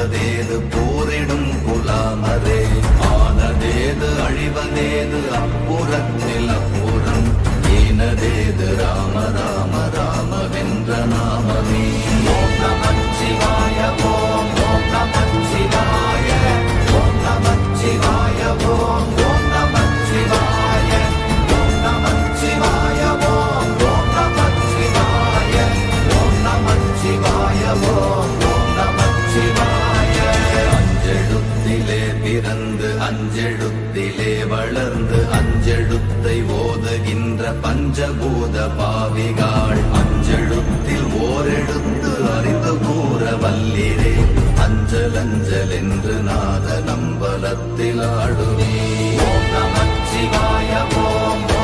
போவதேது போரிடும் குலாமரே ஆனதேது அழிவதேது அப்புறத்தில் அப்புறம் ஈனதேது ராம ராம ராமவென்ற நாமமே ஓம் நமச்சிவாய ஓம் ஓம் நமச்சிவாய ஓம் நமச்சிவாய ஓம் ஓம் நமச்சிவாய ஓம் நமச்சிவாய ஓம் ஓம் நமச்சிவாய ஓம் நமச்சிவாய ஓம் ஓம் நமச்சிவாய அஞ்செழுத்திலே பிறந்து அஞ்செழுத்திலே வளர்ந்து அஞ்செழுத்தை ஓதுகின்ற பஞ்சபூத பாவிகாள் அஞ்செழுத்தில் ஓரெழுத்து அறிந்து கூற வல்லிரே அஞ்சல் அஞ்சல் என்று நாத நம்பலத்தில் ஆடுவே